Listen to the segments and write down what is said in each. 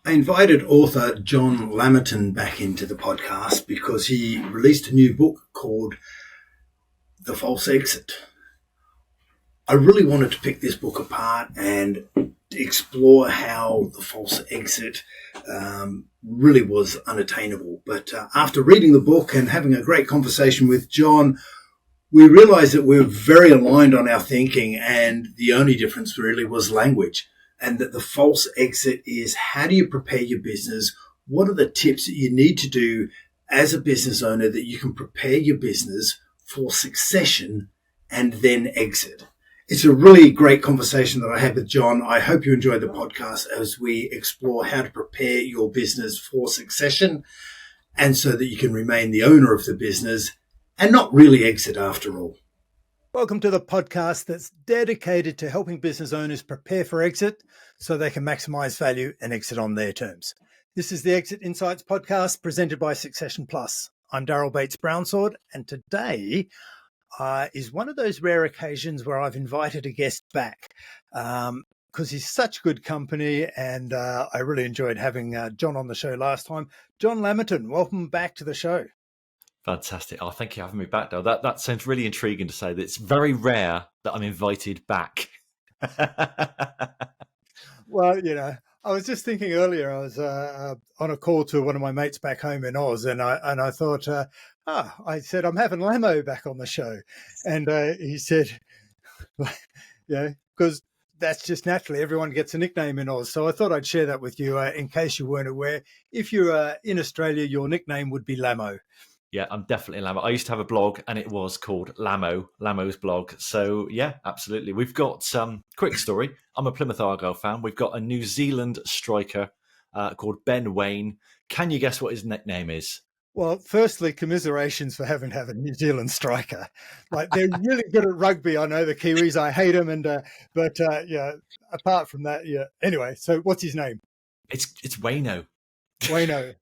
I invited author John Lamerton back into the podcast because he released a new book called The False Exit. I really wanted to pick this book apart and explore how the false exit really was unattainable. But after reading the book and having a great conversation with John, we realized that we're very aligned on our thinking, and the only difference really was language. And that the false exit is, how do you prepare your business? What are the tips that you need to do as a business owner that you can prepare your business for succession and then exit? It's a really great conversation that I had with John. I hope you enjoyed the podcast as we explore how to prepare your business for succession and so that you can remain the owner of the business and not really exit after all. Welcome to the podcast that's dedicated to helping business owners prepare for exit so they can maximize value and exit on their terms. This is the Exit Insights podcast presented by Succession Plus. I'm Daryl Bates-Brownsword, and today is one of those rare occasions where I've invited a guest back because he's such good company, and I really enjoyed having John on the show last time. John Lamerton, welcome back to the show. Fantastic. Oh, thank you for having me back, Dale. That sounds really intriguing to say that it's very rare that I'm invited back. Well, I was just thinking earlier, I was on a call to one of my mates back home in Oz, and I thought, I said, I'm having Lamo back on the show. And he said, because that's just naturally, everyone gets a nickname in Oz. So I thought I'd share that with you in case you weren't aware. If you're in Australia, your nickname would be Lamo. Yeah, I'm definitely Lamo. I used to have a blog and it was called Lamo's blog. So yeah, absolutely. We've got quick story. I'm a Plymouth Argyle fan. We've got a New Zealand striker called Ben Waine. Can you guess what his nickname is? Well, firstly, commiserations for having to have a New Zealand striker. Like, they're really good at rugby. I know the Kiwis. I hate them, but apart from that, yeah. Anyway, so what's his name? It's Waino. Waino.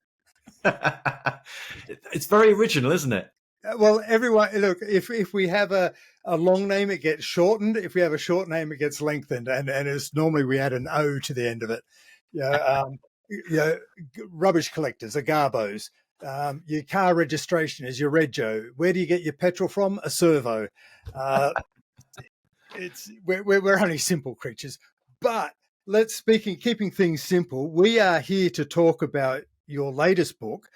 It's very original, isn't it? Well, everyone, look, if we have a long name, it gets shortened. If we have a short name, it gets lengthened. And it's normally we add an O to the end of it. Rubbish collectors are Garbos. Your car registration is your Rego. Where do you get your petrol from? A servo. We're only simple creatures. But keeping things simple, we are here to talk about your latest book,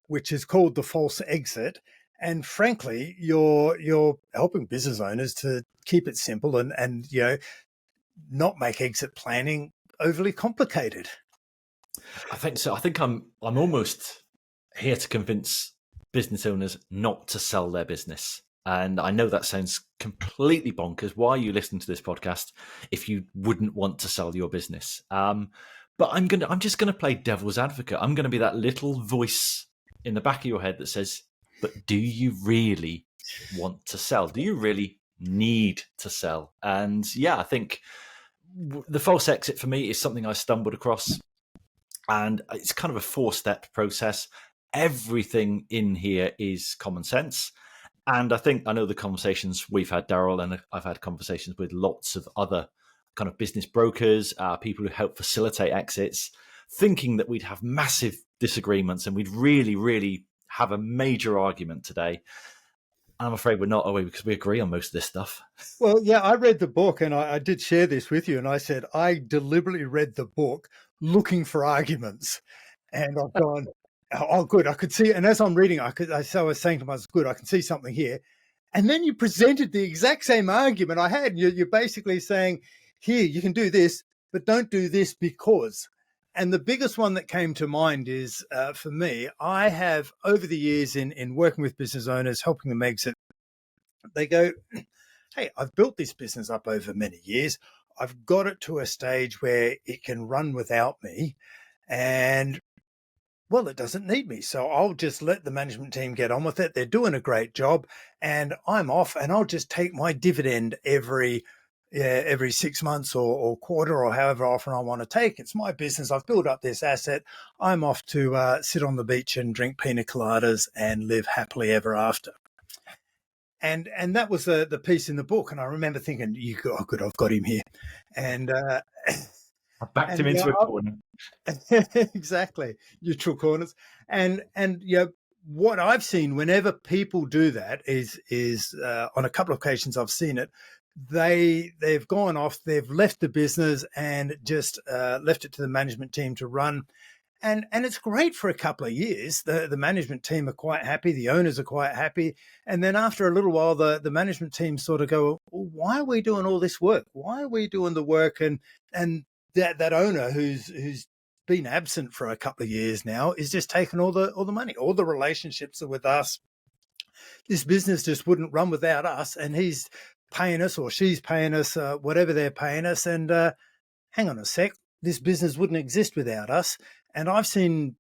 which is called The False Exit. And frankly, you're helping business owners to keep it simple and not make exit planning overly complicated. I think so. I think I'm almost here to convince business owners not to sell their business. And I know that sounds completely bonkers. Why are you listening to this podcast if you wouldn't want to sell your business? But I'm just gonna play devil's advocate. I'm gonna be that little voice in the back of your head that says, "But do you really want to sell? Do you really need to sell?" And yeah, I think the false exit for me is something I stumbled across, and it's kind of a 4-step process. Everything in here is common sense. And I know the conversations we've had, Daryl, and I've had conversations with lots of other kind of business brokers, people who help facilitate exits, thinking that we'd have massive disagreements and we'd really, really have a major argument today. I'm afraid we're not, are we? Because we agree on most of this stuff. Well, yeah, I read the book and I did share this with you. And I said, I deliberately read the book looking for arguments. And I've gone, oh, good. I could see. And as I'm reading, I was saying to myself, good, I can see something here. And then you presented the exact same argument I had. You're basically saying, here, you can do this, but don't do this because. And the biggest one that came to mind is, for me, I have over the years in working with business owners, helping them exit, they go, hey, I've built this business up over many years. I've got it to a stage where it can run without me. And well, it doesn't need me. So I'll just let the management team get on with it. They're doing a great job and I'm off and I'll just take my dividend every 6 months or quarter or however often I want to take. It's my business. I've built up this asset. I'm off to sit on the beach and drink pina coladas and live happily ever after. And that was the piece in the book. And I remember thinking, oh, good, I've got him here. And I backed him And into a corner. exactly, neutral corners. And what I've seen whenever people do that is on a couple of occasions I've seen it. They've gone off, they've left the business and just left it to the management team to run. And it's great for a couple of years. The management team are quite happy. The owners are quite happy. And then after a little while, the management team sort of go, well, why are we doing all this work? Why are we doing the work? And that owner who's been absent for a couple of years now is just taking all the money. All the relationships are with us. This business just wouldn't run without us. And he's paying us or she's paying us whatever they're paying us. And hang on a sec, this business wouldn't exist without us. And I've seen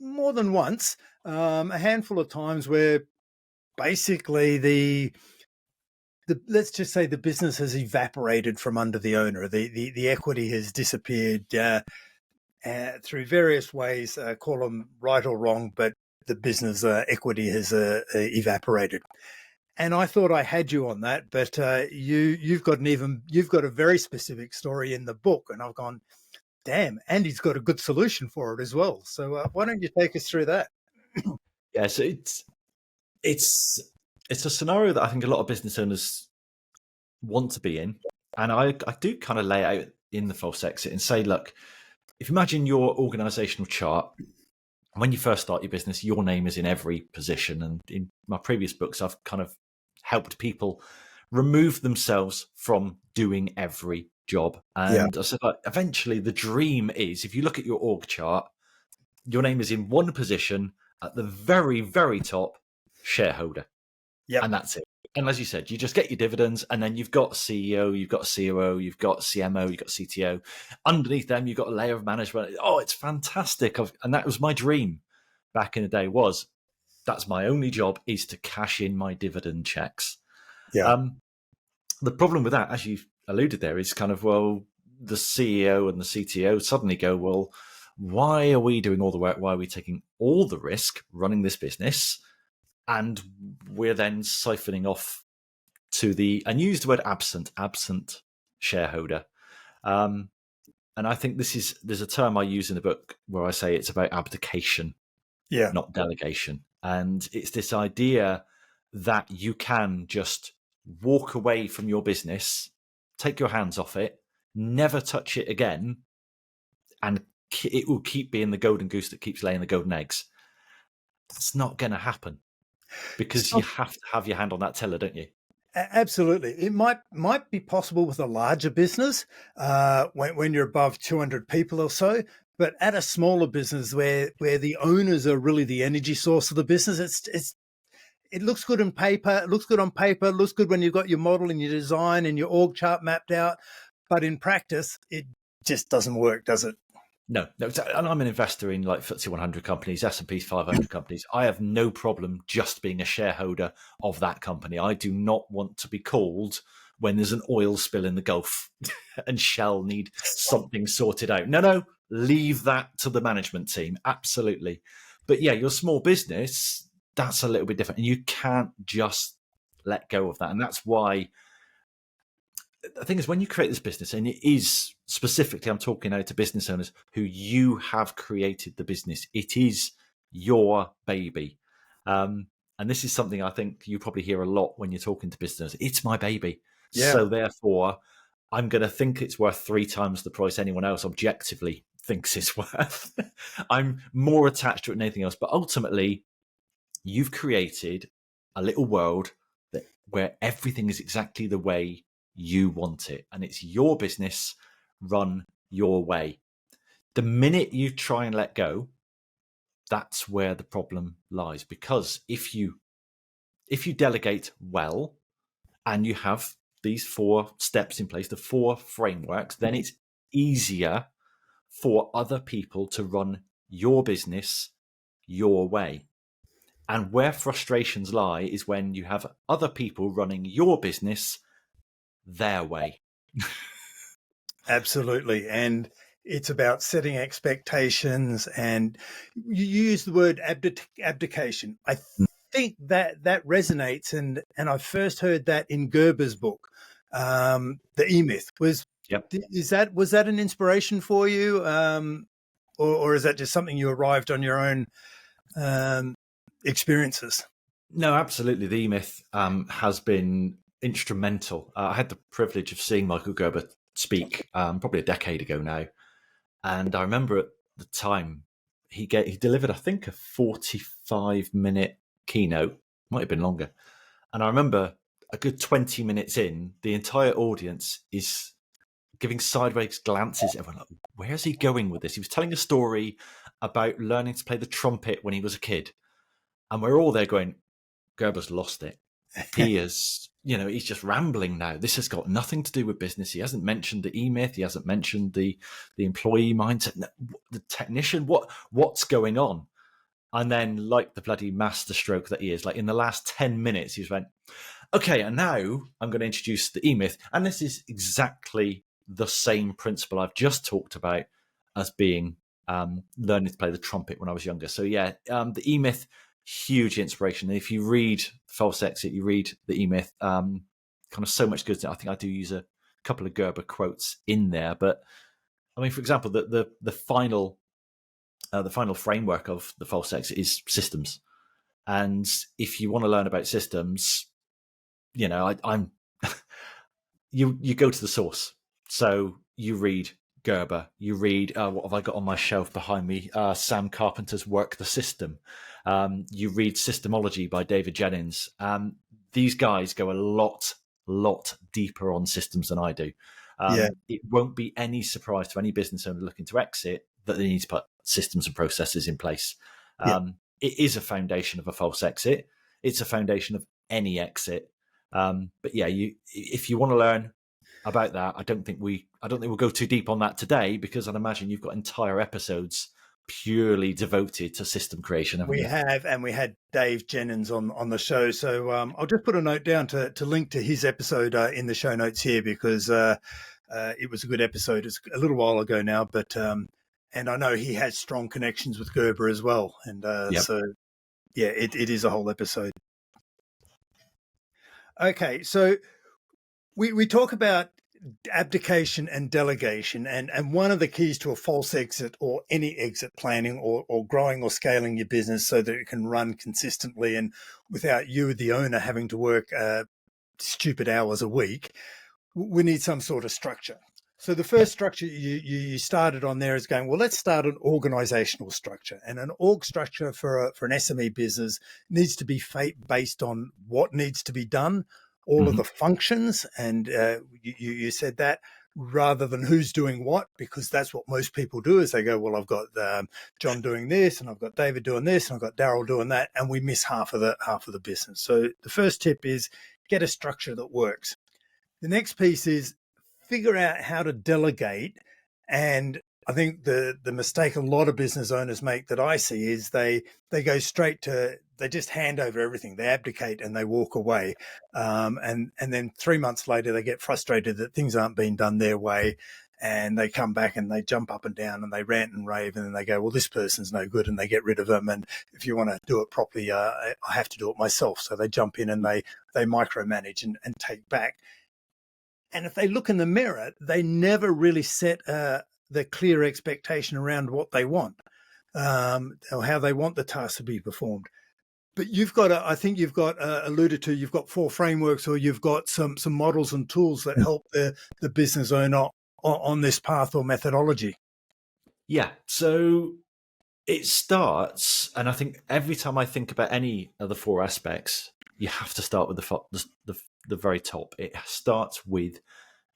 more than once, a handful of times where basically the let's just say the business has evaporated from under the owner. The equity has disappeared through various ways, call them right or wrong, but the business equity has evaporated. And I thought I had you on that, but you've got a very specific story in the book, and I've gone, damn, and he's got a good solution for it as well. So why don't you take us through that? Yeah, so it's a scenario that I think a lot of business owners want to be in, and I do kind of lay out in the false exit and say, look, if you imagine your organizational chart, when you first start your business, your name is in every position. And in my previous books, I've kind of helped people remove themselves from doing every job. And I said, like, eventually the dream is, if you look at your org chart, your name is in one position at the very, very top, shareholder. Yeah. And that's it. And as you said, you just get your dividends, and then you've got CEO, you've got COO, you've got CMO, you've got CTO. Underneath them, you've got a layer of management. Oh, it's fantastic. And that was my dream back in the day, was that's my only job, is to cash in my dividend checks. Yeah. The problem with that, as you alluded there, is kind of, well, the CEO and the CTO suddenly go, well, why are we doing all the work? Why are we taking all the risk running this business? And we're then siphoning off to and use the word absent shareholder. And I think there's a term I use in the book where I say it's about abdication, not delegation. And it's this idea that you can just walk away from your business, take your hands off it, never touch it again, and it will keep being the golden goose that keeps laying the golden eggs. That's not going to happen, because you have to have your hand on that tiller, don't you? Absolutely. It might be possible with a larger business when you're above 200 people or so, but at a smaller business where the owners are really the energy source of the business, it looks good on paper. It looks good on paper. It looks good when you've got your model and your design and your org chart mapped out. But in practice, it just doesn't work, does it? No. And I'm an investor in like FTSE 100 companies, S&P 500 companies. I have no problem just being a shareholder of that company. I do not want to be called when there's an oil spill in the Gulf and Shell need something sorted out. No, leave that to the management team. Absolutely. But yeah, your small business, that's a little bit different. And you can't just let go of that. And that's why the thing is, when you create this business, and it is specifically, I'm talking now to business owners who you have created the business. It is your baby. And this is something I think you probably hear a lot when you're talking to business. It's my baby. Yeah. So therefore, I'm going to think it's worth 3 times the price anyone else objectively thinks it's worth. I'm more attached to it than anything else. But ultimately, you've created a little world where everything is exactly the way you want it, and it's your business run your way. The minute you try and let go, that's where the problem lies, because if you delegate well and you have these 4 steps in place, the 4 frameworks, then it's easier for other people to run your business your way. And where frustrations lie is when you have other people running your business their way. Absolutely. And it's about setting expectations, and you use the word abdication. I think that resonates, and I first heard that in Gerber's book, The E-Myth, was Yep. Was that an inspiration for you, or is that just something you arrived on your own experiences? No, absolutely. The E-Myth has been instrumental. I had the privilege of seeing Michael Gerber speak probably a decade ago now, and I remember at the time he delivered, I think, a 45-minute keynote, might have been longer, and I remember a good 20 minutes in, the entire audience is giving sideways glances. Everyone, like, where's he going with this? He was telling a story about learning to play the trumpet when he was a kid, and we're all there going, Gerber's lost it. He is, he's just rambling now. This has got nothing to do with business. He hasn't mentioned the E-Myth. He hasn't mentioned the employee mindset, the technician. What's going on? And then, like the bloody masterstroke that he is, like in the last 10 minutes, he's went, okay, and now I'm going to introduce the E-Myth. And this is exactly the same principle I've just talked about as being learning to play the trumpet when I was younger. So yeah, the E-Myth, huge inspiration. And if you read False Exit, you read the E-Myth, kind of so much good. I think I do use a couple of Gerber quotes in there. But I mean, for example, the final framework of the False Exit is systems. And if you want to learn about systems, I'm you go to the source. So you read Gerber, you read what have I got on my shelf behind me? Sam Carpenter's Work the System. You read Systemology by David Jennings. These guys go a lot deeper on systems than I do. It won't be any surprise to any business owner looking to exit that they need to put systems and processes in place. It is a foundation of a false exit. It's a foundation of any exit. But yeah, if you want to learn about that, I don't think we'll go too deep on that today, because I'd imagine you've got entire episodes purely devoted to system creation. We have, and we had Dave Jennings on the show. So I'll just put a note down to link to his episode in the show notes here, because it was a good episode. It's a little while ago now, but and I know he has strong connections with Gerber as well. And so yeah, it is a whole episode. Okay, so we talk about abdication and delegation, and one of the keys to a false exit or any exit planning or growing or scaling your business so that it can run consistently and without you, the owner, having to work stupid hours a week, we need some sort of structure. So the first structure you started on there is going, well, let's start an organizational structure. And an org structure for an SME business needs to be based on what needs to be done, all of the functions. And you said that, rather than who's doing what, because that's what most people do, is they go, well, I've got John doing this, and I've got David doing this, and I've got Daryl doing that. And we miss half of the business. So the first tip is get a structure that works. The next piece is figure out how to delegate. And I think the mistake a lot of business owners make that I see is they go straight to, they just hand over everything. They abdicate and they walk away. And then 3 months later, they get frustrated that things aren't being done their way. And they come back and they jump up and down and they rant and rave. And then they go, well, this person's no good. And they get rid of them. And if you want to do it properly, I have to do it myself. So they jump in and they micromanage and take back. And if they look in the mirror, they never really set the clear expectation around what they want, or how they want the task to be performed. But you've got, I think you've got alluded to, you've got 4 frameworks, or you've got some models and tools that help the business owner on this path or methodology. Yeah. So it starts, and I think every time I think about any of the 4 aspects, you have to start with the very top. It starts with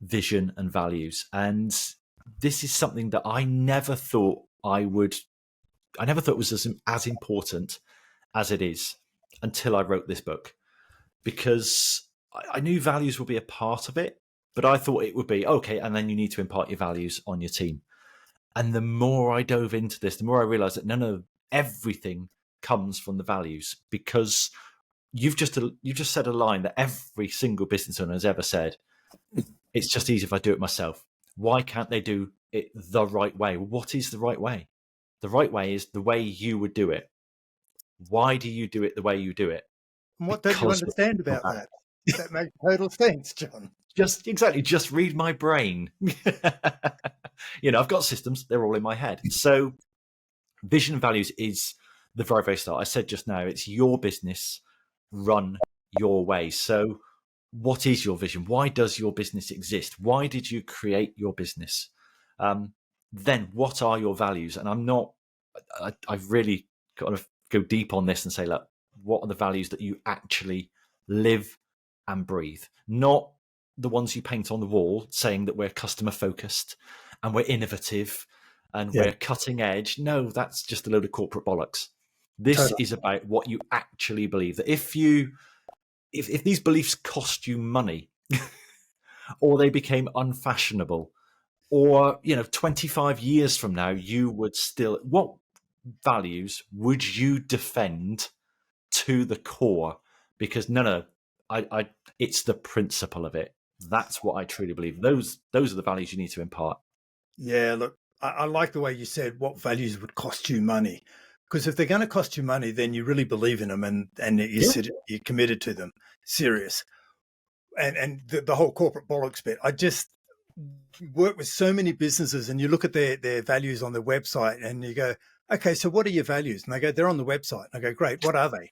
vision and values. And this is something that I never thought was as important as it is until I wrote this book, because I knew values would be a part of it, but I thought it would be, okay, and then you need to impart your values on your team. And the more I dove into this, the more I realized that everything comes from the values, because you've just said a line that every single business owner has ever said. It's just easy if I do it myself. Why can't they do it the right way? What is the right way? The right way is the way you would do it. Why do you do it the way you do it? And what don't you understand about that? That makes total sense, John. Just read my brain. I've got systems, they're all in my head. So vision and values is the very, very start. I said just now, it's your business run your way. So what is your vision? Why does your business exist? Why did you create your business? Then what are your values? And I've really got to go deep on this and say, look, what are the values that you actually live and breathe? Not the ones you paint on the wall saying that we're customer focused and we're innovative and we're cutting edge. No, that's just a load of corporate bollocks. This is about what you actually believe. That if these beliefs cost you money or they became unfashionable, or 25 years from now, you would still, what values would you defend to the core? Because no, it's the principle of it. That's what I truly believe. Those are the values you need to impart. Yeah, look, I like the way you said what values would cost you money. Because if they're going to cost you money, then you really believe in them and you're committed to them. Serious. And the whole corporate bollocks bit. I just work with so many businesses and you look at their values on their website and you go, okay, so what are your values? And they go, they're on the website. And I go, great, what are they?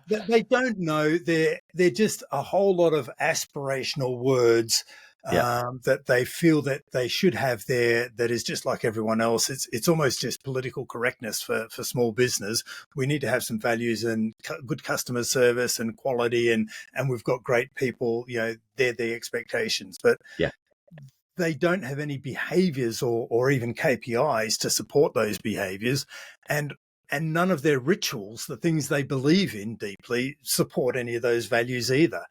They don't know. They're just a whole lot of aspirational words that they feel that they should have there, that is just like everyone else. It's almost just political correctness for small business. We need to have some values and good customer service and quality, and we've got great people. They're the expectations, but they don't have any behaviors or even KPIs to support those behaviors, and none of their rituals, the things they believe in deeply, support any of those values either.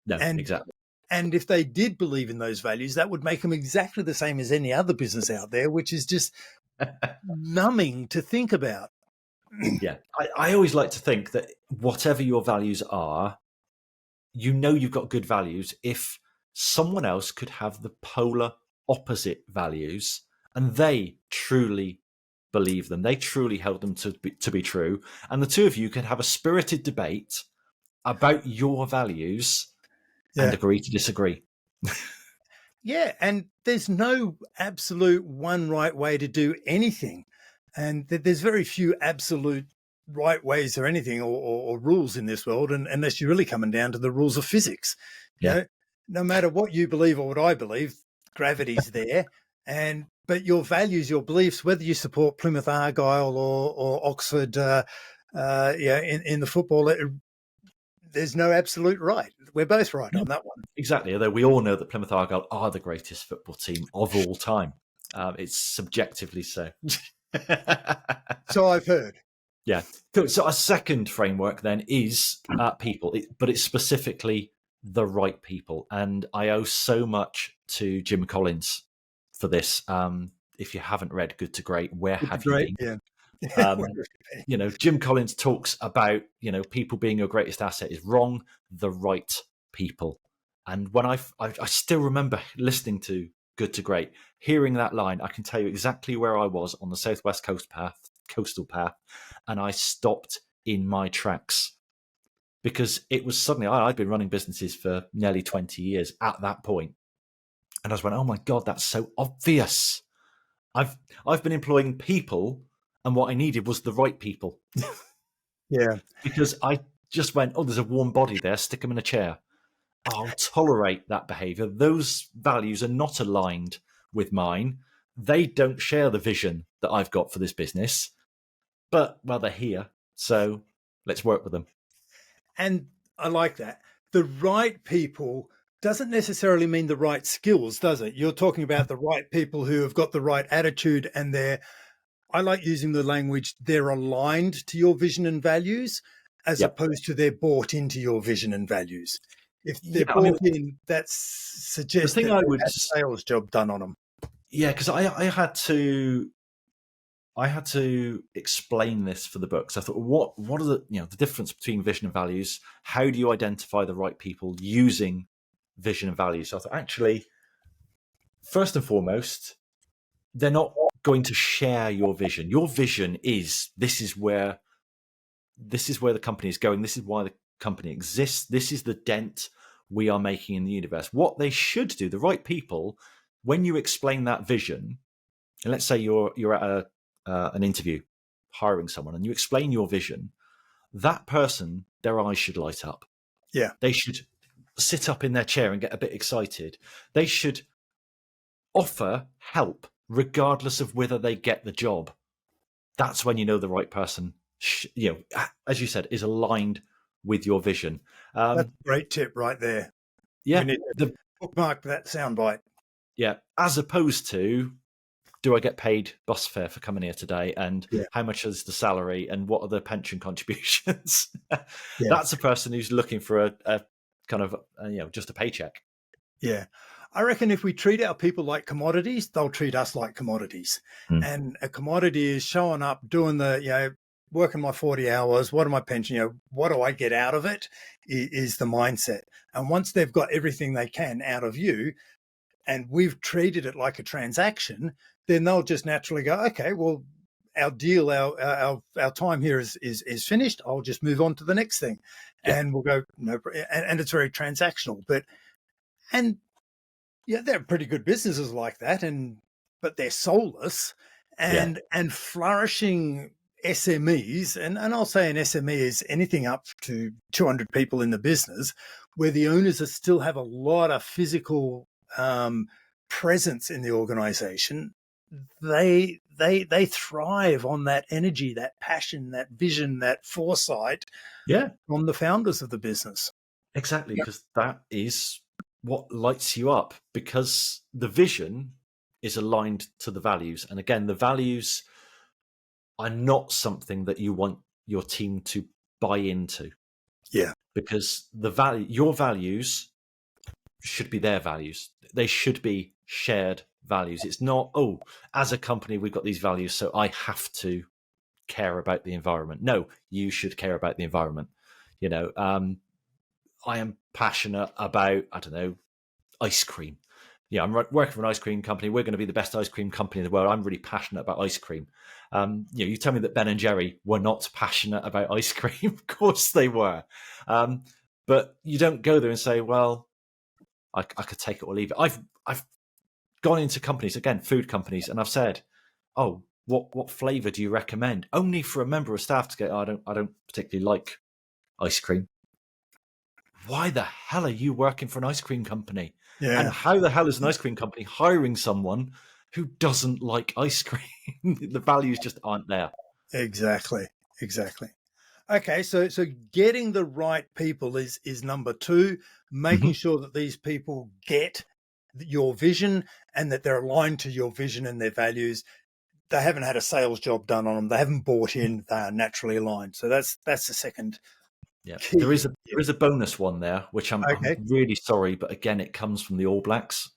No, exactly. And if they did believe in those values, that would make them exactly the same as any other business out there, which is just numbing to think about. Yeah. I always like to think that whatever your values are, you've got good values if someone else could have the polar opposite values and they truly believe them. They truly held them to be true. And the two of you can have a spirited debate about your values and agree to disagree. Yeah, and there's no absolute one right way to do anything. And there's very few absolute right ways or anything or rules in this world, unless you're really coming down to the rules of physics. No matter what you believe or what I believe, gravity's there. But your values, your beliefs, whether you support Plymouth Argyle or Oxford in the football, there's no absolute right. We're both right on that one. Exactly, although we all know that Plymouth Argyle are the greatest football team of all time. It's subjectively so. So I've heard. Yeah. So our second framework then is people, but it's specifically the right people. And I owe so much to Jim Collins for this. If you haven't read Good to Great, where have you been? Yeah. Jim Collins talks about, people being your greatest asset is wrong, the right people. And when I still remember listening to Good to Great, hearing that line, I can tell you exactly where I was on the Southwest coastal path, and I stopped in my tracks because it was suddenly, I'd been running businesses for nearly 20 years at that point. And I just went, oh my God, that's so obvious. I've been employing people, and what I needed was the right people. Yeah. Because I just went, oh, there's a warm body there, stick them in a chair. I'll tolerate that behavior. Those values are not aligned with mine. They don't share the vision that I've got for this business. But, well, they're here, so let's work with them. And I like that. The right people doesn't necessarily mean the right skills, does it? You're talking about the right people who have got the right attitude, and I like using the language, they're aligned to your vision and values, as opposed to they're bought into your vision and values. If they're bought in, that suggests that they have a sales job done on them. Yeah, because I had to explain this for the book. So I thought, what are the difference between vision and values? How do you identify the right people using vision and values? So I thought, actually, first and foremost, they're not going to share your vision. Your vision is this is where the company is going. This is why company exists. This is the dent we are making in the universe. What they should do, the right people, when you explain that vision, and let's say you're at an interview hiring someone and you explain your vision, that person, their eyes should light up. Yeah. They should sit up in their chair and get a bit excited. They should offer help regardless of whether they get the job. That's when you know the right person, as you said, is aligned with your vision. That's a great tip right there. Yeah. We need to bookmark that soundbite. Yeah. As opposed to, do I get paid bus fare for coming here today? And how much is the salary? And what are the pension contributions? That's a person who's looking for a kind of, just a paycheck. Yeah. I reckon if we treat our people like commodities, they'll treat us like commodities. And a commodity is showing up, doing the, working my 40 hours. What are my pension? What do I get out of it is the mindset. And once they've got everything they can out of you, and we've treated it like a transaction, then they'll just naturally go, okay, well, our deal, our time here is finished. I'll just move on to the next thing. And we'll go, no, and it's very transactional. But they're pretty good businesses like that, but they're soulless and flourishing SMEs. And I'll say an SME is anything up to 200 people in the business, where the owners still have a lot of physical presence in the organization. They thrive on that energy, that passion, that vision, that foresight from the founders of the business. Exactly, because that is what lights you up, because the vision is aligned to the values. And again, the values are not something that you want your team to buy into. Yeah. Because your values should be their values. They should be shared values. It's not, as a company, we've got these values, so I have to care about the environment. No, you should care about the environment. I am passionate about, ice cream. Yeah, I'm working for an ice cream company. We're going to be the best ice cream company in the world. I'm really passionate about ice cream. You tell me that Ben and Jerry were not passionate about ice cream. Of course they were. But you don't go there and say, well, I could take it or leave it. I've gone into companies, again, food companies, and I've said, what flavour do you recommend? Only for a member of staff to go, I don't particularly like ice cream. Why the hell are you working for an ice cream company? Yeah. And how the hell is an ice cream company hiring someone who doesn't like ice cream? The values just aren't there. Exactly. Okay, so getting the right people is number 2, making sure that these people get your vision and that they're aligned to your vision and their values. They haven't had a sales job done on them. They haven't bought in. They are naturally aligned. So that's the second. Yeah, there is a bonus one there, which I'm really sorry, but again, it comes from the All Blacks.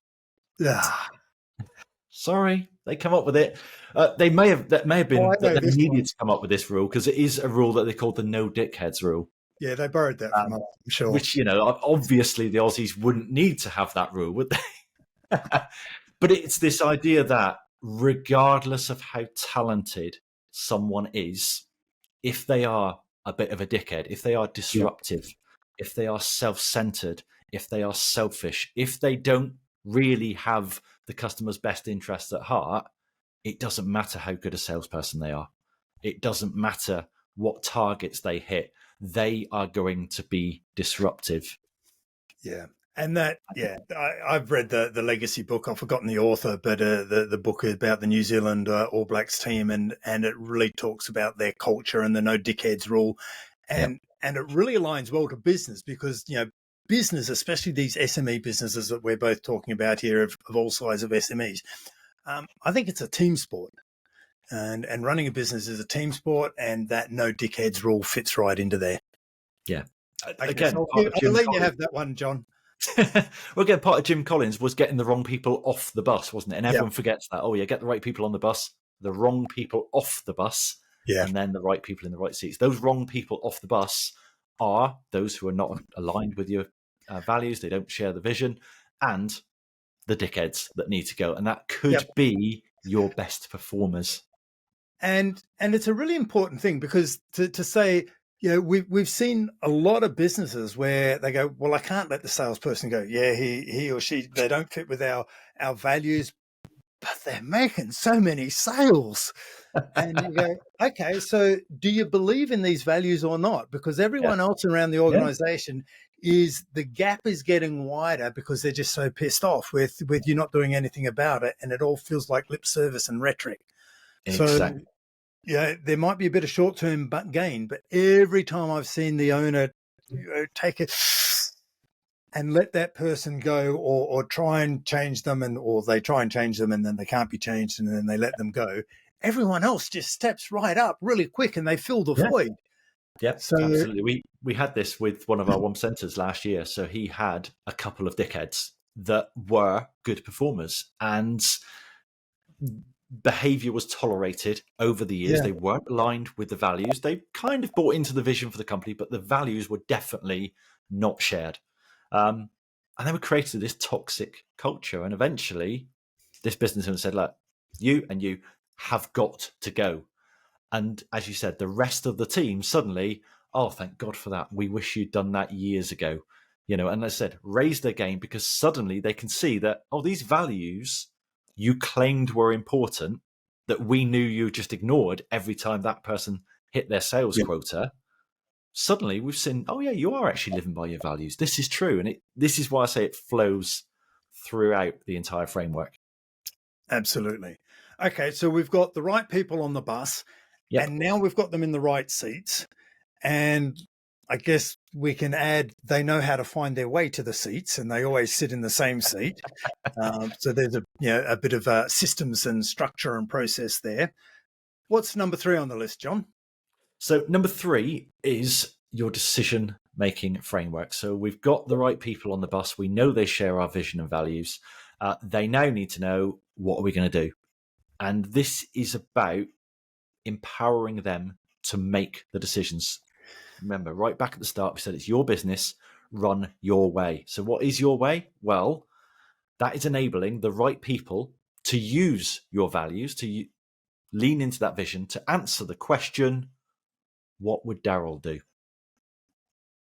Sorry, they come up with it. That may have been that they needed to come up with this rule, because it is a rule that they call the no dickheads rule. Yeah, they borrowed that from us, I'm sure. Which, obviously the Aussies wouldn't need to have that rule, would they? But it's this idea that regardless of how talented someone is, if they are a bit of a dickhead, if they are disruptive, if they are self-centered, if they are selfish, if they don't really have the customer's best interests at heart, it doesn't matter how good a salesperson they are. It doesn't matter what targets they hit. They are going to be disruptive. Yeah. And I've read the legacy book. I've forgotten the author, but the book is about the New Zealand All Blacks team, and it really talks about their culture and the no dickheads rule, and it really aligns well to business, because business, especially these SME businesses that we're both talking about here, of all sizes of SMEs, I think it's a team sport, and running a business is a team sport, and that no dickheads rule fits right into there. Yeah. Again, I'll let you have that one, John. Well, again, part of Jim Collins was getting the wrong people off the bus, wasn't it? And everyone forgets that. Get the right people on the bus, the wrong people off the bus, and then the right people in the right seats. Those wrong people off the bus are those who are not aligned with your values. They don't share the vision, and the dickheads that need to go. And that could be your best performers. And it's a really important thing, because to say we've seen a lot of businesses where they go, well, I can't let the salesperson go. Yeah, he or she, they don't fit with our values, but they're making so many sales. And you go, okay, so do you believe in these values or not? Because everyone else around the organization the gap is getting wider because they're just so pissed off with you not doing anything about it. And it all feels like lip service and rhetoric. Exactly. So, there might be a bit of short-term gain, but every time I've seen the owner take it and let that person go or try and change them or they try and change them and then they can't be changed and then they let them go, everyone else just steps right up really quick and they fill the void. Yep, so, absolutely. We had this with one of our 1%ers last year. So he had a couple of dickheads that were good performers and behavior was tolerated over the years. They weren't aligned with the values. They kind of bought into the vision for the company, but the values were definitely not shared. And then we created this toxic culture. And eventually this business owner said, look, you and you have got to go. And as you said, the rest of the team suddenly, oh, thank God for that. We wish you'd done that years ago. And as I said, raise their game because suddenly they can see that, oh, these values you claimed were important that we knew you just ignored every time that person hit their sales quota. Suddenly we've seen, oh yeah, you are actually living by your values. This is true. And this is why I say it flows throughout the entire framework. Absolutely. Okay, so we've got the right people on the bus. Yep. And now we've got them in the right seats. And I guess we can add, they know how to find their way to the seats and they always sit in the same seat. So there's a bit of systems and structure and process there. What's number 3 on the list, John? So number 3 is your decision-making framework. So we've got the right people on the bus. We know they share our vision and values. They now need to know, what are we going to do? And this is about empowering them to make the decisions. Remember, right back at the start, we said it's your business, run your way. So what is your way? Well, that is enabling the right people to use your values, to lean into that vision, to answer the question, what would Daryl do?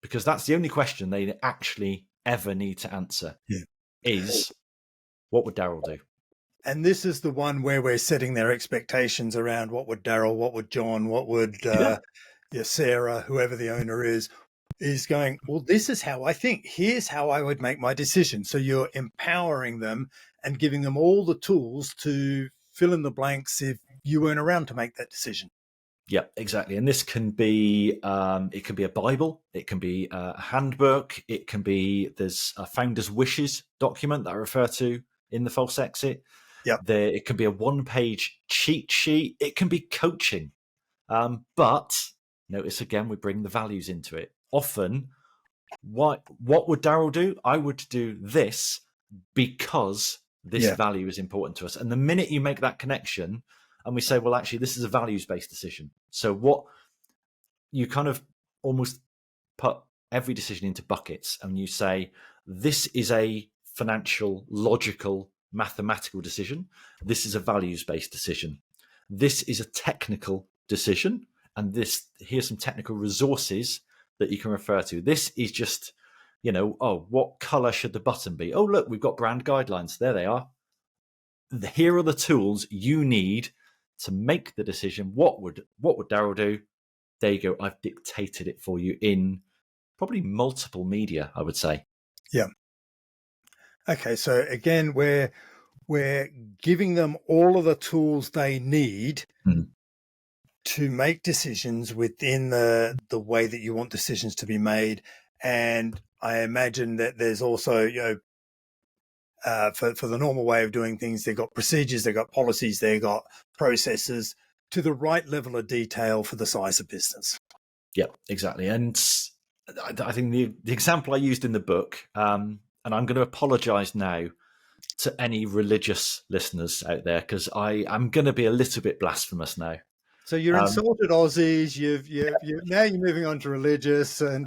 Because that's the only question they actually ever need to answer is, what would Daryl do? And this is the one where we're setting their expectations around what would Daryl, what would John, what would Sarah, whoever the owner is going, well, this is how I think. Here's how I would make my decision. So you're empowering them and giving them all the tools to fill in the blanks if you weren't around to make that decision. Yeah, exactly. And this can be, it can be a Bible, it can be a handbook, it can be, there's a founder's wishes document that I refer to in the false exit. It can be a 1-page cheat sheet. It can be coaching. But notice again, we bring the values into it. Often, what would Daryl do? I would do this because this value is important to us. And the minute you make that connection and we say, well, actually, this is a values-based decision. So what you kind of almost put every decision into buckets and you say, this is a financial, logical, mathematical decision. This is a values-based decision. This is a technical decision. And here's some technical resources that you can refer to. This is just, what color should the button be? Oh, look, we've got brand guidelines. There they are. Here are the tools you need to make the decision. What would Daryl do? There you go. I've dictated it for you in probably multiple media, I would say. Yeah. Okay, so again, we're giving them all of the tools they need to make decisions within the way that you want decisions to be made. And I imagine that there's also, for the normal way of doing things, they've got procedures, they've got policies, they've got processes to the right level of detail for the size of business. Yeah, exactly. And I think the example I used in the book, and I'm going to apologize now to any religious listeners out there because I'm going to be a little bit blasphemous now. So you're insulted Aussies. Now you're moving on to religious, and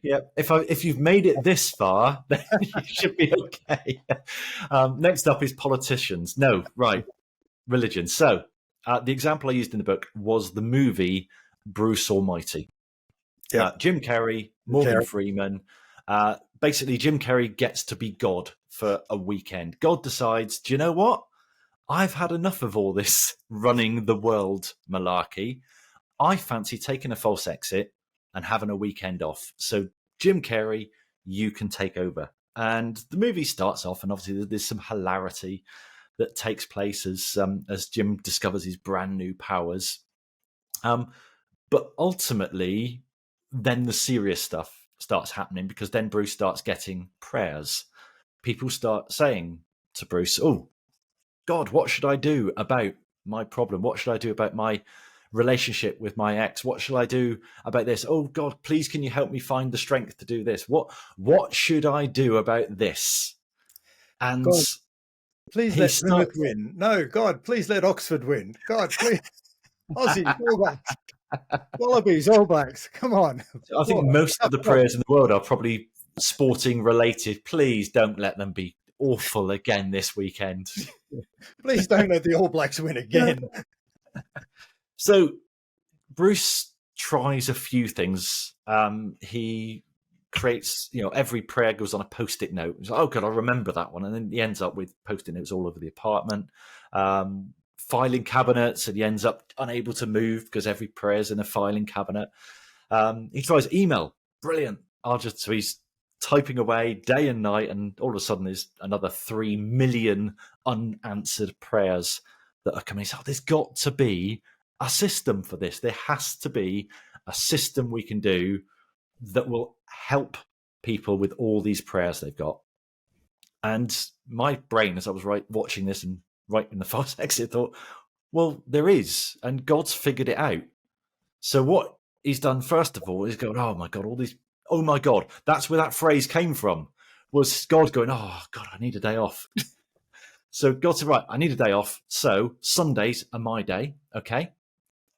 yeah. If you've made it this far, then you should be okay. Next up is politicians. No, right, religion. So the example I used in the book was the movie Bruce Almighty. Yeah. Jim Carrey, Morgan Carrey. Freeman. Basically, Jim Carrey gets to be God for a weekend. God decides, do you know what? I've had enough of all this running the world malarkey. I fancy taking a false exit and having a weekend off. So, Jim Carrey, you can take over. And the movie starts off, and obviously there's some hilarity that takes place as Jim discovers his brand new powers. But ultimately, then the serious stuff starts happening, because then Bruce starts getting prayers. People start saying to Bruce, "Oh, God, what should I do about my problem? What should I do about my relationship with my ex? What should I do about this? Oh, God, please, can you help me find the strength to do this? What should I do about this?" And God, please he let Plymouth starts. win. No, God, please let Oxford win. God, please. Aussies, All Blacks. Wallabies, All Blacks. Come on. I think most of the prayers in the world are probably sporting related. Please don't let them be awful again this weekend. Please don't let the All Blacks win again. So Bruce tries a few things. He creates, every prayer goes on a post-it note. He's like, oh, God, I remember that one. And then he ends up with post-it notes all over the apartment. Filing cabinets, and he ends up unable to move because every prayer's in a filing cabinet. He tries email. Brilliant. So he's typing away day and night, and all of a sudden there's another 3 million unanswered prayers that are coming. So there's got to be a system for this. There has to be a system we can do that will help people with all these prayers they've got. And my brain, as I was watching this and writing the fast exit, thought, well, there is, and God's figured it out. So what he's done, first of all, is going, oh my God, oh my God, that's where that phrase came from, was God going, oh God, I need a day off. So God said, right, I need a day off. So Sundays are my day, okay?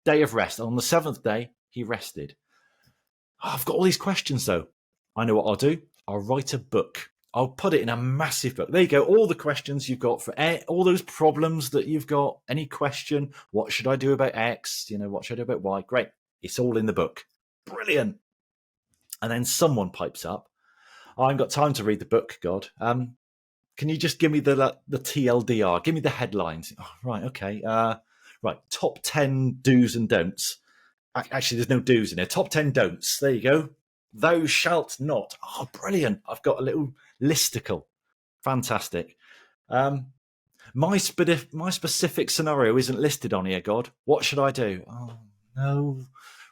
Day of rest. On the 7th day, he rested. Oh, I've got all these questions, though. I know what I'll do. I'll write a book. I'll put it in a massive book. There you go. All the questions you've got for all those problems that you've got. Any question, what should I do about X? What should I do about Y? Great. It's all in the book. Brilliant. And then someone pipes up. I haven't got time to read the book, God. Can you just give me the TLDR? Give me the headlines. Oh, right, okay. Right, top 10 do's and don'ts. Actually, there's no do's in there. Top 10 don'ts. There you go. Thou shalt not. Oh, brilliant. I've got a little listicle. Fantastic. My specific scenario isn't listed on here, God. What should I do? Oh, no.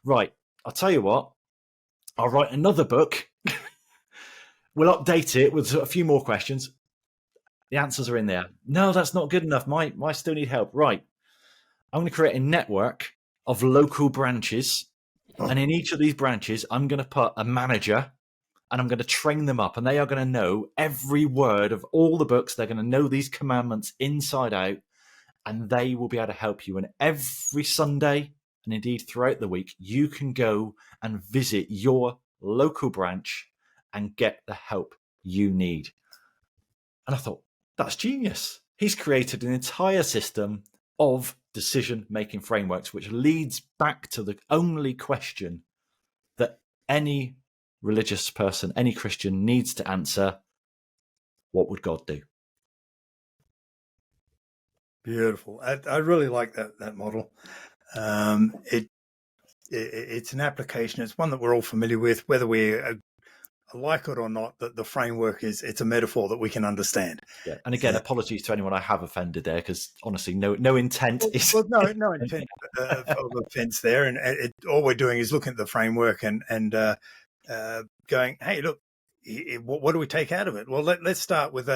Right. I'll tell you what. I'll write another book. We'll update it with a few more questions. The answers are in there. No, that's not good enough. I still need help. Right. I'm going to create a network of local branches. And in each of these branches, I'm going to put a manager, and I'm going to train them up. And they are going to know every word of all the books. They're going to know these commandments inside out. And they will be able to help you. And every Sunday, and indeed throughout the week, you can go and visit your local branch and get the help you need. And I thought, that's genius. He's created an entire system of decision-making frameworks, which leads back to the only question that any religious person, any Christian needs to answer: what would God do? Beautiful. I really like that model. It's an application. It's one that we're all familiar with, whether we like it or not. That the framework it's a metaphor that we can understand. Yeah. And again, apologies to anyone I have offended there, because honestly, no intent is. Well, no intent of offence there, and all we're doing is looking at the framework and going, hey, look, what do we take out of it? Well, let's start with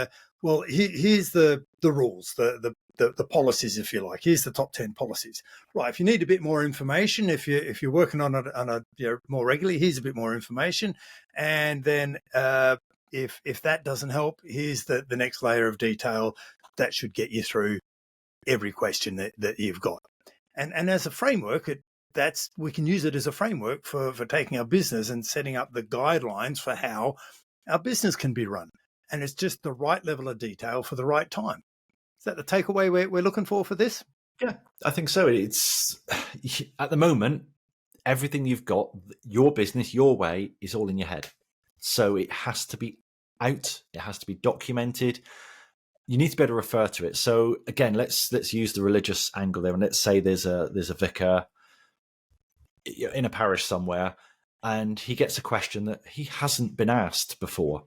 here's the rules, the policies, if you like. Here's the top 10 policies. Right. If you need a bit more information, if you're working on it more regularly, here's a bit more information. And then if that doesn't help, here's the next layer of detail that should get you through every question that you've got. And as a framework, we can use it as a framework for taking our business and setting up the guidelines for how our business can be run. And it's just the right level of detail for the right time. Is that the takeaway we're looking for this? Yeah, I think so. It's at the moment, everything you've got, your business, your way, is all in your head. So it has to be out. It has to be documented. You need to be able to refer to it. So again, let's use the religious angle there, and let's say there's a vicar in a parish somewhere, and he gets a question that he hasn't been asked before.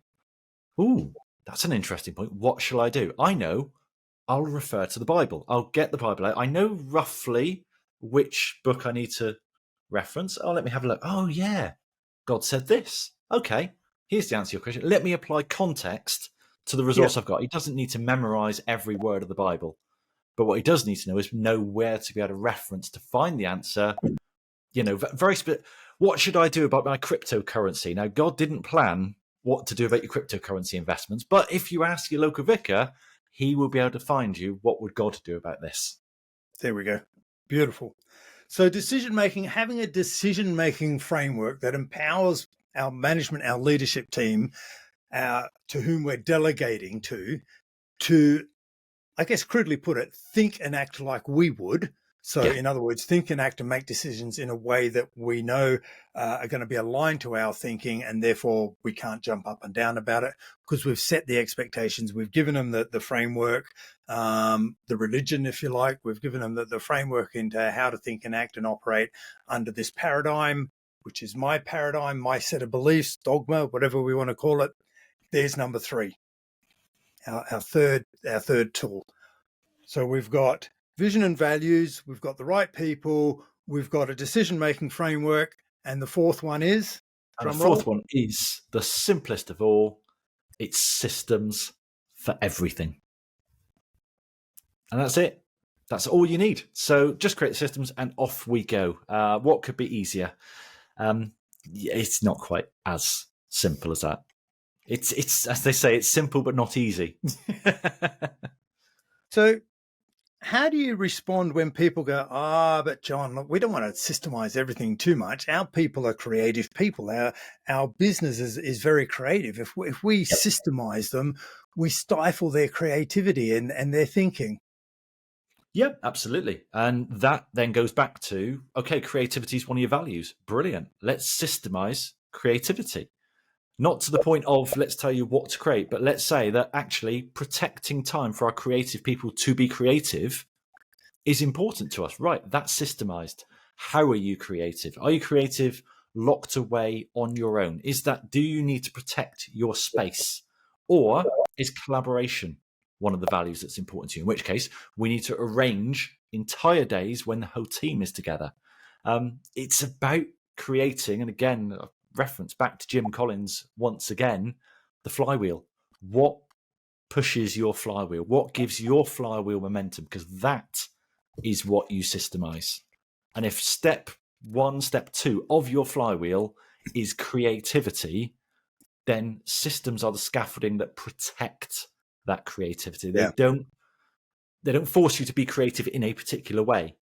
Ooh, that's an interesting point. What shall I do? I know. I'll refer to the Bible. I'll get the Bible out. I know roughly which book I need to reference. Oh, let me have a look. Oh, yeah. God said this. Okay. Here's the answer to your question. Let me apply context to the resource I've got. He doesn't need to memorize every word of the Bible. But what he does need to know is know where to be able to reference to find the answer. What should I do about my cryptocurrency? Now, God didn't plan what to do about your cryptocurrency investments, but if you ask your local vicar, he will be able to find you what would God do about this. There we go. Beautiful. So having a decision-making framework that empowers our management, our leadership team, to whom we're delegating to, I guess, crudely put it, think and act like we would. So in other words, think and act and make decisions in a way that we know are going to be aligned to our thinking, and therefore we can't jump up and down about it because we've set the expectations. We've given them the framework, the religion, if you like. We've given them the framework into how to think and act and operate under this paradigm, which is my paradigm, my set of beliefs, dogma, whatever we want to call it. There's number 3, our third tool. So we've got vision and values, we've got the right people, we've got a decision-making framework, and the fourth one is? And the fourth one is the simplest of all. It's systems for everything. And that's it. That's all you need. So just create systems and off we go. What could be easier? It's not quite as simple as that. It's as they say, it's simple but not easy. So how do you respond when people go, but John, look, we don't want to systemize everything too much. Our people are creative people. Our business is very creative. If we systemize them, we stifle their creativity and their thinking. Yeah, absolutely. And that then goes back to, okay, creativity is one of your values. Brilliant. Let's systemize creativity. Not to the point of let's tell you what to create, but let's say that actually protecting time for our creative people to be creative is important to us. Right, that's systemized. How are you creative? Are you creative locked away on your own? Do you need to protect your space? Or is collaboration one of the values that's important to you? In which case, we need to arrange entire days when the whole team is together. It's about creating, and again, reference back to Jim Collins once again, the flywheel. What pushes your flywheel? What gives your flywheel momentum? Because that is what you systemize. And if step 1, step 2 of your flywheel is creativity, then systems are the scaffolding that protect that creativity. They don't force you to be creative in a particular way.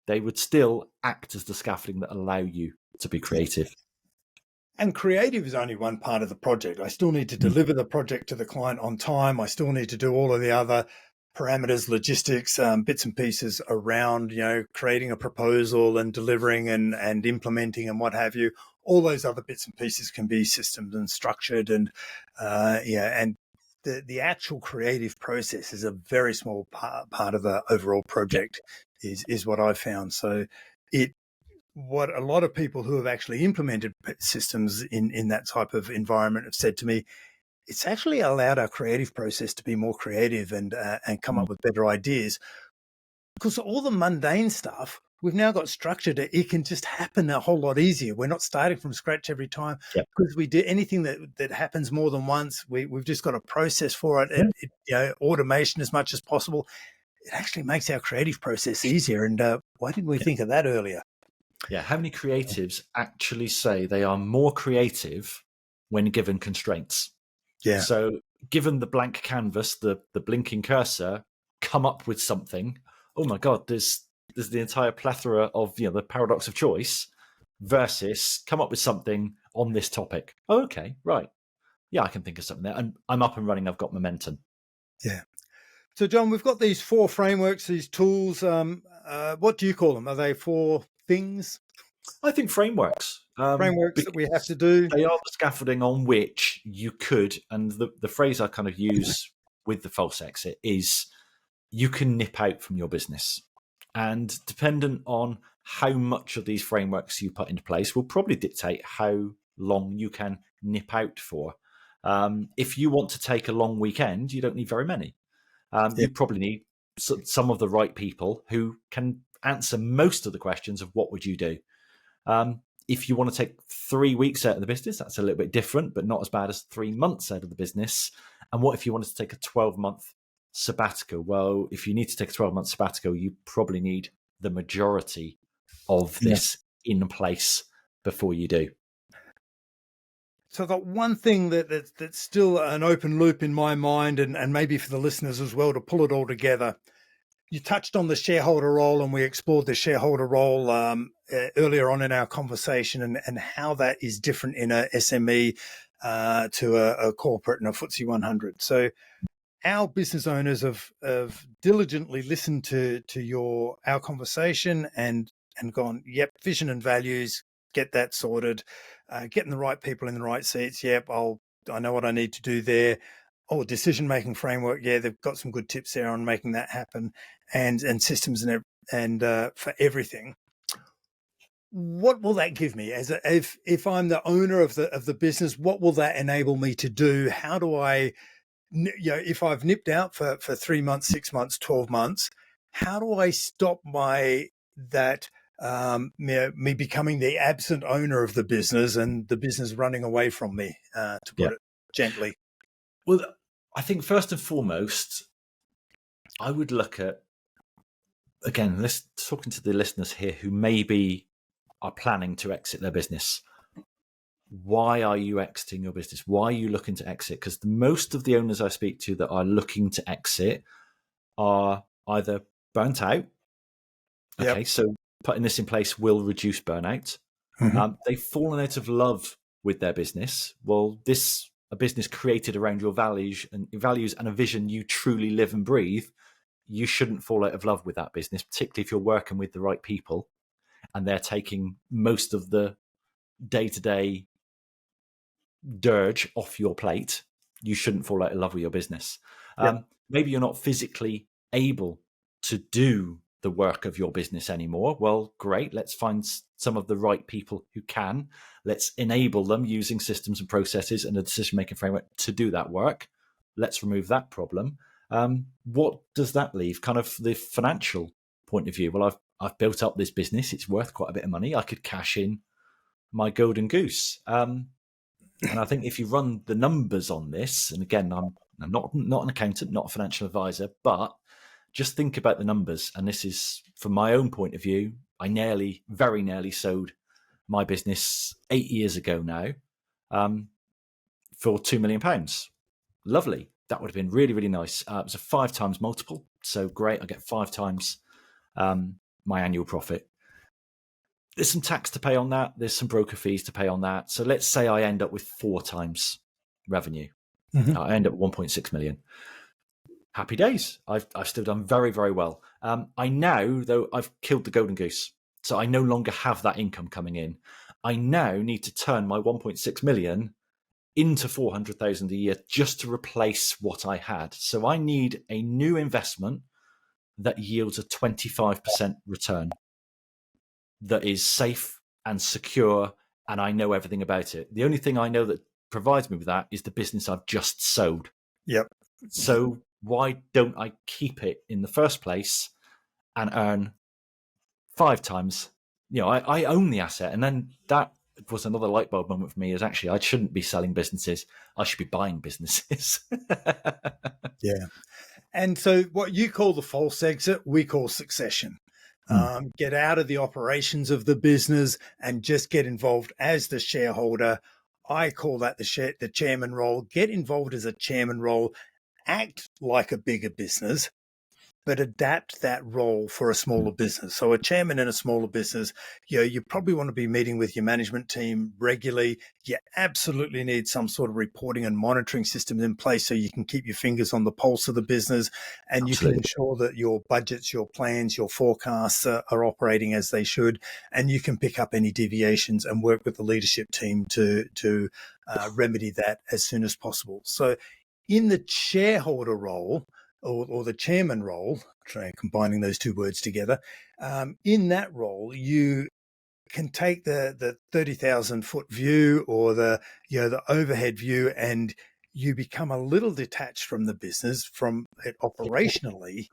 They would still act as the scaffolding that allow you to be creative. And creative is only one part of the project. I still need to deliver the project to the client on time. I still need to do all of the other parameters, logistics, bits and pieces around, creating a proposal and delivering and implementing and what have you. All those other bits and pieces can be systemed and structured. And and the actual creative process is a very small part of the overall project is what I've found. So what a lot of people who have actually implemented systems in that type of environment have said to me, it's actually allowed our creative process to be more creative and come up with better ideas. Because all the mundane stuff, we've now got structured. It can just happen a whole lot easier. We're not starting from scratch every time because we do anything that happens more than once. We've just got a process for it. Automation as much as possible. It actually makes our creative process easier. And why didn't we think of that earlier? Yeah, how many creatives actually say they are more creative when given constraints? Yeah. So given the blank canvas, the blinking cursor, come up with something. Oh my God, there's the entire plethora of the paradox of choice versus come up with something on this topic. Oh, okay, right. Yeah, I can think of something there. And I'm up and running. I've got momentum. Yeah. So John, we've got these 4 frameworks, these tools. What do you call them? Are they 4 things? I think frameworks. Frameworks that we have to do. They are the scaffolding on which you could, and the phrase I kind of use with the false exit is you can nip out from your business. And dependent on how much of these frameworks you put into place will probably dictate how long you can nip out for. If you want to take a long weekend, you don't need very many. You probably need some of the right people who can answer most of the questions of what would you do. If you want to take 3 weeks out of the business, that's a little bit different, but not as bad as 3 months out of the business. And what if you wanted to take a 12-month sabbatical? Well, if you need to take a 12-month sabbatical, you probably need the majority of this in place before you do. So I've got one thing that's still an open loop in my mind, and maybe for the listeners as well, to pull it all together. You touched on the shareholder role, and we explored the shareholder role earlier on in our conversation, and how that is different in a SME to a corporate and a FTSE 100. So our business owners have diligently listened to our conversation and gone, yep, vision and values, get that sorted, getting the right people in the right seats. Yep, I know what I need to do there. Oh, decision-making framework. Yeah, they've got some good tips there on making that happen, and systems and for everything. What will that give me if I'm the owner of the business? What will that enable me to do? How do I, if I've nipped out for 3 months, 6 months, 12 months, how do I stop me becoming the absent owner of the business and the business running away from me, to put it gently? Well, I think first and foremost, I would look at, again, talking to the listeners here who maybe are planning to exit their business. Why are you exiting your business? Why are you looking to exit? Because most of the owners I speak to that are looking to exit are either burnt out. Okay, so putting this in place will reduce burnout. Mm-hmm. They've fallen out of love with their business. Well, a business created around your values and a vision you truly live and breathe. You shouldn't fall out of love with that business, particularly if you're working with the right people and they're taking most of the day-to-day dirge off your plate. You shouldn't fall out of love with your business. Maybe you're not physically able to do the work of your business anymore. Well, great. Let's find some of the right people who can. Let's enable them using systems and processes and a decision-making framework to do that work. Let's remove that problem. What does that leave? Kind of the financial point of view. Well, I've built up this business. It's worth quite a bit of money. I could cash in my golden goose. And I think if you run the numbers on this, and again, I'm not an accountant, not a financial advisor, but just think about the numbers. And this is from my own point of view. I very nearly sold my business 8 years ago now for £2 million. Lovely. That would have been really, really nice. It was a 5 times multiple. So great. I get 5 times my annual profit. There's some tax to pay on that. There's some broker fees to pay on that. So let's say I end up with 4 times revenue. Mm-hmm. I end up with 1.6 million. Happy days. I've still done very, very well. I now, though, I've killed the golden goose. So I no longer have that income coming in. I now need to turn my 1.6 million into 400,000 a year just to replace what I had. So I need a new investment that yields a 25% return that is safe and secure, and I know everything about it. The only thing I know that provides me with that is the business I've just sold. Yep. So why don't I keep it in the first place and earn 5 times? I own the asset. And then that was another light bulb moment for me, is actually I shouldn't be selling businesses. I should be buying businesses. Yeah. And so what you call the false exit, we call succession. Get out of the operations of the business and just get involved as the shareholder. I call that the chairman role. Get involved as a chairman role. Act like a bigger business. but adapt that role for a smaller business. So a chairman in a smaller business, you probably want to be meeting with your management team regularly. You absolutely need some sort of reporting and monitoring systems in place so you can keep your fingers on the pulse of the business, and you can ensure that your budgets, your plans, your forecasts are operating as they should, and you can pick up any deviations and work with the leadership team to remedy that as soon as possible. So in the shareholder role, or the chairman role, combining those two words together, in that role, you can take the 30,000 foot view or the overhead view, and you become a little detached from the business, from it operationally,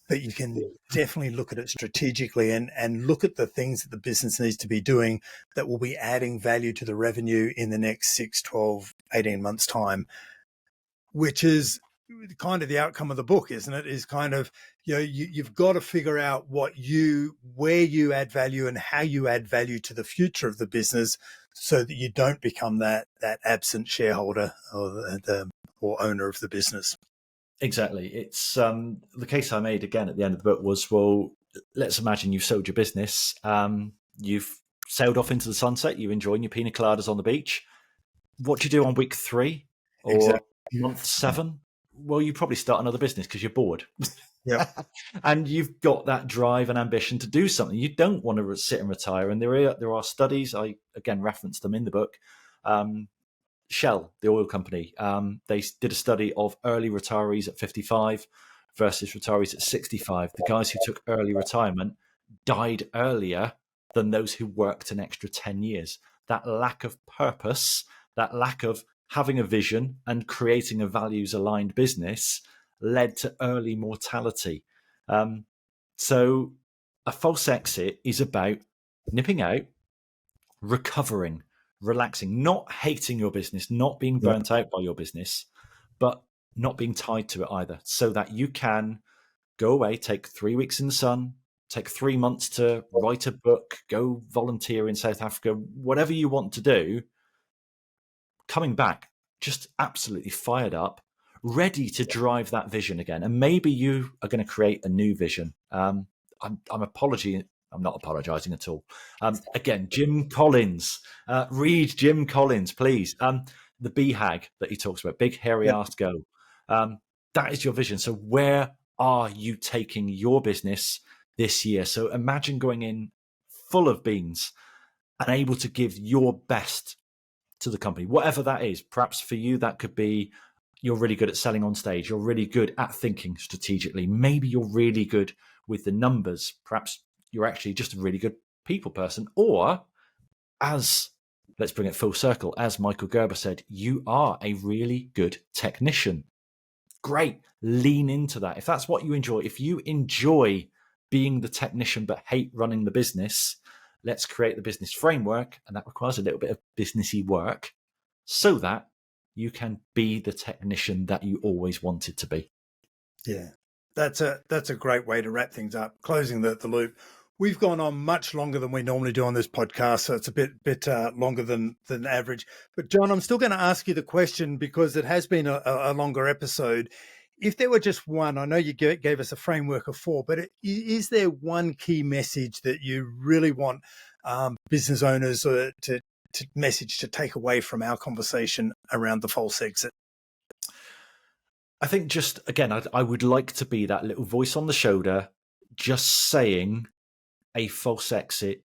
but you can definitely look at it strategically and look at the things that the business needs to be doing that will be adding value to the revenue in the next 6, 12, 18 months time, which is kind of the outcome of the book, isn't it? Is kind of, you've got to figure out where you add value and how you add value to the future of the business, so that you don't become that absent shareholder or owner of the business. Exactly. It's the case I made again at the end of the book was, well, let's imagine you've sold your business. You've sailed off into the sunset. You're enjoying your pina coladas on the beach. What do you do on week 3 or Exactly. month 7? Well, you probably start another business because you're bored. Yeah. And you've got that drive and ambition to do something. You don't want to sit and retire. And there are studies, I again referenced them in the book. Shell, the oil company, they did a study of early retirees at 55 versus retirees at 65. The guys who took early retirement died earlier than those who worked an extra 10 years. That lack of purpose, that lack of having a vision and creating a values-aligned business led to early mortality. So a false exit is about nipping out, recovering, relaxing, not hating your business, not being burnt out by your business, but not being tied to it either, so that you can go away, take 3 weeks in the sun, take 3 months to write a book, go volunteer in South Africa, whatever you want to do, coming back just absolutely fired up, ready to drive that vision again. And maybe you are going to create a new vision. I'm not apologizing at all. Again, Jim Collins, read Jim Collins, please. The BHAG that he talks about, big, hairy ass go. That is your vision. So where are you taking your business this year? So imagine going in full of beans and able to give your best to the company, whatever that is. Perhaps for you, that could be you're really good at selling on stage. You're really good at thinking strategically. Maybe you're really good with the numbers. Perhaps you're actually just a really good people person. Or, let's bring it full circle, as Michael Gerber said, you are a really good technician. Great. Lean into that. If that's what you enjoy, if you enjoy being the technician but hate running the business, let's create the business framework, and that requires a little bit of businessy work so that you can be the technician that you always wanted to be. Yeah, that's a great way to wrap things up, closing the loop. We've gone on much longer than we normally do on this podcast, so it's a bit longer than average. But John, I'm still going to ask you the question because it has been a longer episode. If there were just one, I know you gave us a framework of 4, but is there one key message that you really want business owners to take away from our conversation around the false exit? I think just, again, I would like to be that little voice on the shoulder, just saying a false exit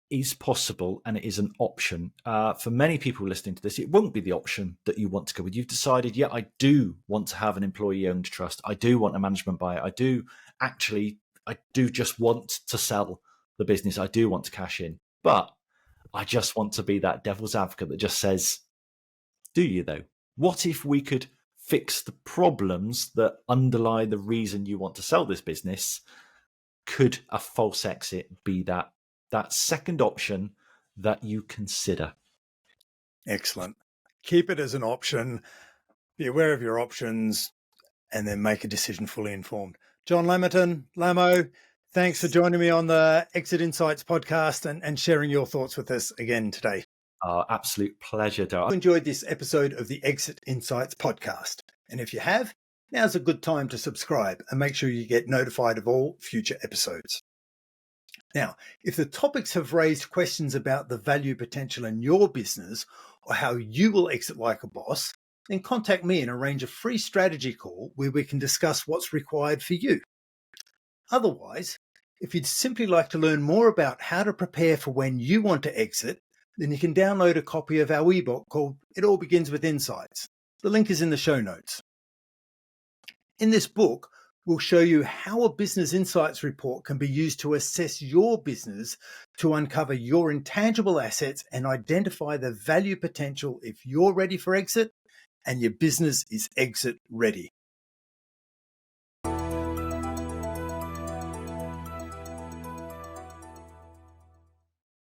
is possible and it is an option. For many people listening to this, it won't be the option that you want to go with. You've decided, yeah, I do want to have an employee-owned trust. I do want a management buyer. I do just want to sell the business. I do want to cash in. But I just want to be that devil's advocate that just says, do you though? What if we could fix the problems that underlie the reason you want to sell this business? Could a false exit be that second option that you consider? Excellent. Keep it as an option. Be aware of your options, and then make a decision fully informed. John Lamerton, Lamo, thanks for joining me on the Exit Insights podcast and sharing your thoughts with us again today. Absolute pleasure, Darryl. I enjoyed this episode of the Exit Insights podcast. And if you have, now's a good time to subscribe and make sure you get notified of all future episodes. Now, if the topics have raised questions about the value potential in your business or how you will exit like a boss, then contact me and arrange a free strategy call where we can discuss what's required for you. Otherwise, if you'd simply like to learn more about how to prepare for when you want to exit, then you can download a copy of our ebook called It All Begins with Insights. The link is in the show notes. In this book, we'll show you how a business insights report can be used to assess your business to uncover your intangible assets and identify the value potential if you're ready for exit and your business is exit ready.